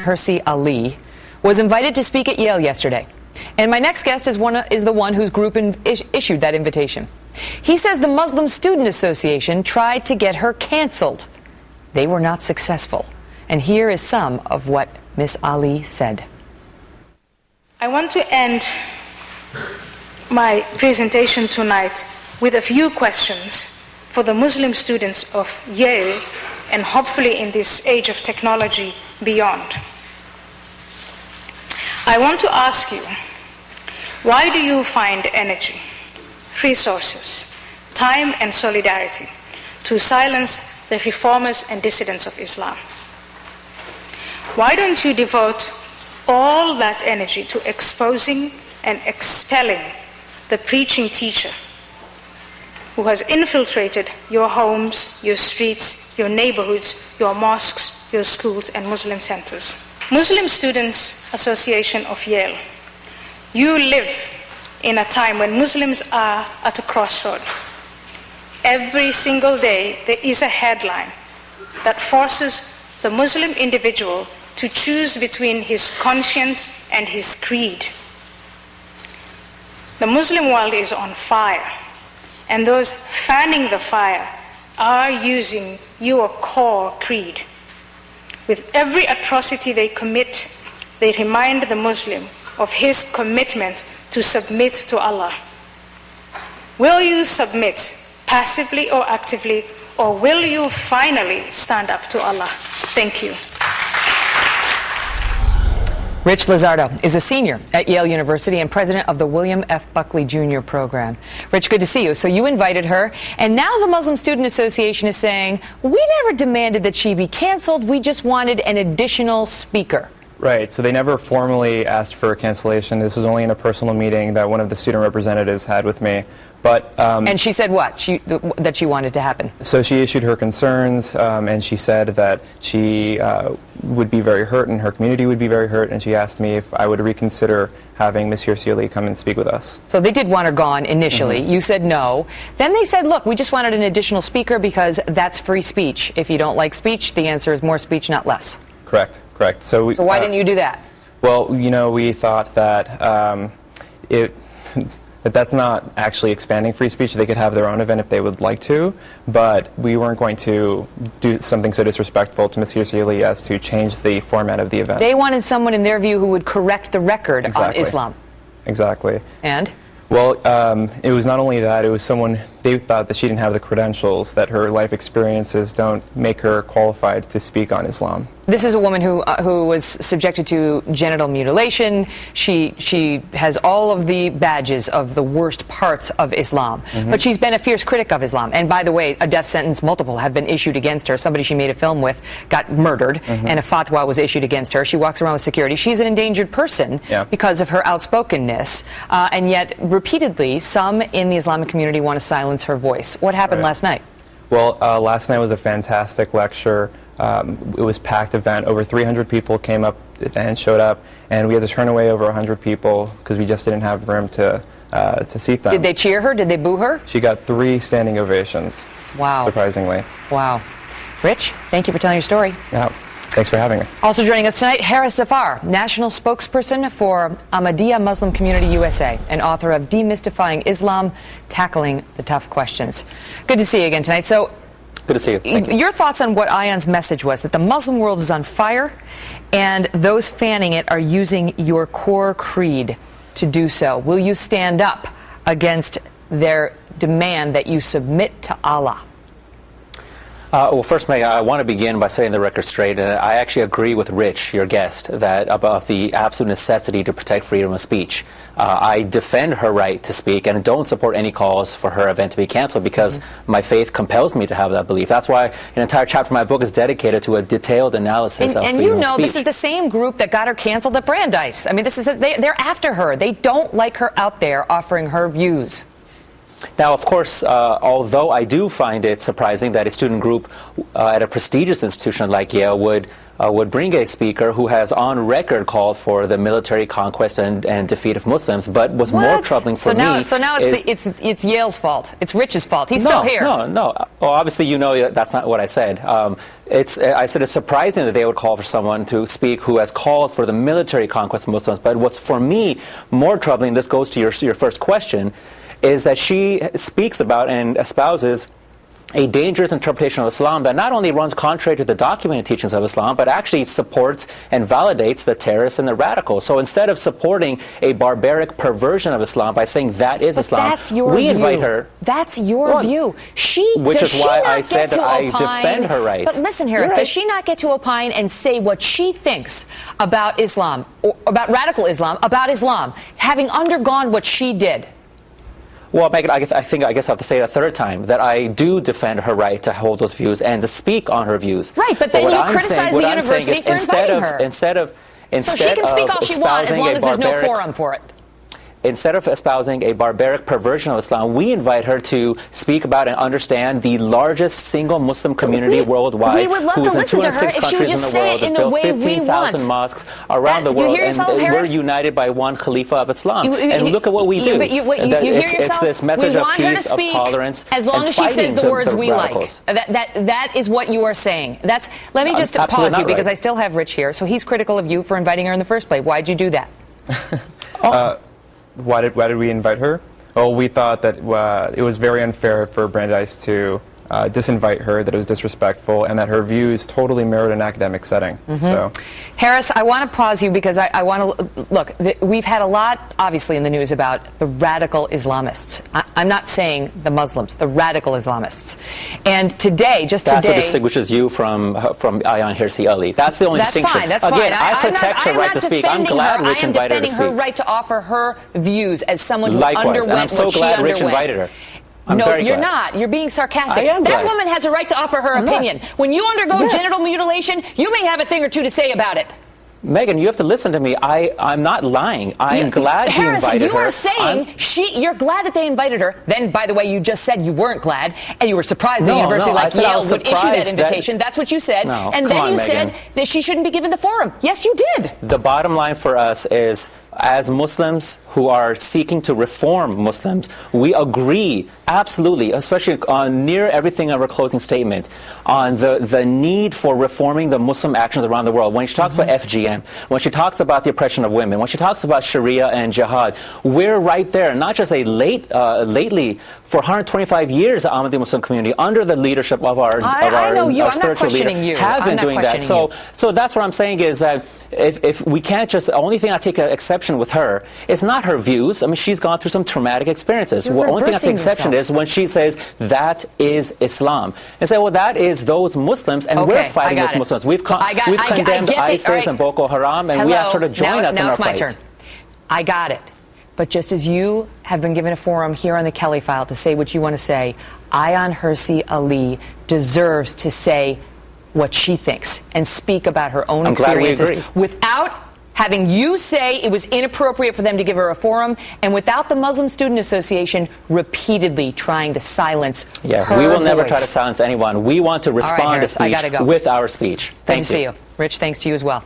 Hirsi Ali, was invited to speak at Yale yesterday. And my next guest is the one whose group issued that invitation. He says the Muslim Student Association tried to get her canceled. They were not successful. And here is some of what Miss Ali said. I want to end my presentation tonight with a few questions for the Muslim students of Yale and hopefully in this age of technology beyond. I want to ask you, why do you find energy, resources, time and solidarity to silence the reformers and dissidents of Islam? Why don't you devote all that energy to exposing and expelling the preaching teacher who has infiltrated your homes, your streets, your neighborhoods, your mosques, your schools and Muslim centers? Muslim Students Association of Yale, you live in a time when Muslims are at a crossroad. Every single day there is a headline that forces the Muslim individual to choose between his conscience and his creed. The Muslim world is on fire, and those fanning the fire are using your core creed. With every atrocity they commit, they remind the Muslim of his commitment to submit to Allah. Will you submit passively or actively, or will you finally stand up to Allah? Thank you. Rich Lizardo is a senior at Yale University and president of the William F. Buckley Jr. program. Rich, good to see you. So you invited her, and now the Muslim Student Association is saying, we never demanded that she be canceled, we just wanted an additional speaker. Right, so they never formally asked for a cancellation. This was only in a personal meeting that one of the student representatives had with me. But and she said what? That she wanted to happen? So she issued her concerns, and she said that she would be very hurt and her community would be very hurt, and she asked me if I would reconsider having Ms. Hirsi Ali come and speak with us. So they did want her gone initially. You said no. Then they said, look, we just wanted an additional speaker because that's free speech. If you don't like speech, the answer is more speech, not less. Correct, correct. So why didn't you do that? Well, you know, we thought that that's not actually expanding free speech. They could have their own event if they would like to, but we weren't going to do something so disrespectful to Ms. Hirsi Ali as to change the format of the event. They wanted someone, in their view, who would correct the record on Islam. Exactly. And? Well, it was not only that, it was someone, they thought that she didn't have the credentials, that her life experiences don't make her qualified to speak on Islam. This is a woman who was subjected to genital mutilation. She has all of the badges of the worst parts of Islam. But she's been a fierce critic of Islam. And by the way, a death sentence, multiple, have been issued against her. Somebody she made a film with got murdered, and a fatwa was issued against her. She walks around with security. She's an endangered person because of her outspokenness. And yet, repeatedly, some in the Islamic community want to silence her voice. What happened last night? Well, last night was a fantastic lecture. It was a packed event. Over 300 people came up and showed up, and we had to turn away over 100 people because we just didn't have room to seat them. Did they cheer her? Did they boo her? She got 3 standing ovations. Wow. Surprisingly. Wow. Rich, thank you for telling your story. Yeah. Thanks for having me. Also joining us tonight, Harris Zafar, national spokesperson for Ahmadiyya Muslim Community USA and author of Demystifying Islam, Tackling the Tough Questions. Good to see you again tonight. So, good to see you. Thank you. Your thoughts on what Ayaan's message was, that the Muslim world is on fire and those fanning it are using your core creed to do so. Will you stand up against their demand that you submit to Allah? Well, first, Meg, I want to begin by setting the record straight. I actually agree with Rich, your guest, that about the absolute necessity to protect freedom of speech. I defend her right to speak and don't support any calls for her event to be canceled because my faith compels me to have that belief. That's why an entire chapter of my book is dedicated to a detailed analysis of freedom of speech. And you know, this is the same group that got her canceled at Brandeis. I mean, they're after her. They don't like her out there offering her views. Now, of course, although I do find it surprising that a student group at a prestigious institution like Yale would would bring a speaker who has on record called for the military conquest and defeat of Muslims. But what's more troubling for me so now it's Yale's fault. It's Rich's fault. He's still here. No. Well, obviously, you know that's not what I said. I said it's surprising that they would call for someone to speak who has called for the military conquest of Muslims. But what's for me more troubling, this goes to your first question, is that she speaks about and espouses a dangerous interpretation of Islam that not only runs contrary to the documented teachings of Islam, but actually supports and validates the terrorists and the radicals. So instead of supporting a barbaric perversion of Islam by saying that is Islam, we invite her. That's your view. Which is why I said that I defend her right. But listen, Harris, does she not get to opine and say what she thinks about Islam, or about radical Islam, about Islam, having undergone what she did? Well, Megan, I guess I have to say it a third time, that I do defend her right to hold those views and to speak on her views. Right, but then you criticize the university for inviting her. So she can speak all she wants as long as there's no forum for it. Instead of espousing a barbaric perversion of Islam, we invite her to speak about and understand the largest single Muslim community worldwide. We would love to listen to her if she would just say it in the way we want. 15,000 mosques around the world, and we're united by one Khalifa of Islam. And look at what we do. It's this message of peace, of tolerance, as long as she says the words we like. That is what you are saying. Let me just pause you because I still have Rich here. So he's critical of you for inviting her in the first place. Why'd you do that? Why did we invite her? Well, we thought that it was very unfair for Brandeis to disinvite her, that it was disrespectful, and that her views totally mirrored an academic setting. So, Harris, I want to pause you because I want to look. We've had a lot, obviously, in the news about the radical Islamists. I'm not saying the Muslims, the radical Islamists. And today, that's what distinguishes you from Ayaan Hirsi Ali. That's the only distinction. That's fine. Again, I protect her right to speak. I'm glad Rich invited her to speak. I am defending her right to offer her views as someone who Likewise, underwent and I'm so what glad she Rich underwent. invited her. No, you're not. You're being sarcastic. I am that woman has a right to offer her opinion. When you undergo genital mutilation, you may have a thing or two to say about it. Megan, you have to listen to me. I'm not lying. I'm glad he invited her. You are saying you're glad that they invited her. Then, by the way, you just said you weren't glad, and you were surprised that a university like Yale would issue that invitation. That's what you said. And then you said that she shouldn't be given the forum. Yes, you did. The bottom line for us is, as Muslims who are seeking to reform Muslims, we agree absolutely, especially on near everything of our closing statement, on the need for reforming the Muslim actions around the world. When she talks about FGM, when she talks about the oppression of women, when she talks about Sharia and jihad, we're right there. Not just lately, for 125 years, the Ahmadi Muslim community, under the leadership of our spiritual leader, have been doing that. So that's what I'm saying is that if we can't just, the only thing I take exception with her is not her views. I mean, she's gone through some traumatic experiences. The only thing I take exception is when she says that is Islam. And say, well, that is those Muslims, and we're fighting those Muslims. We've condemned ISIS and Boko Haram, and we asked her to join us in our fight. Now it's my turn. I got it. But just as you have been given a forum here on the Kelly File to say what you want to say, Ayaan Hirsi Ali deserves to say what she thinks and speak about her own experiences without having you say it was inappropriate for them to give her a forum, and without the Muslim Student Association repeatedly trying to silence her we will never voice. try to silence anyone. We want to respond to speech with our speech. Thank you. Good to see you. Rich, thanks to you as well.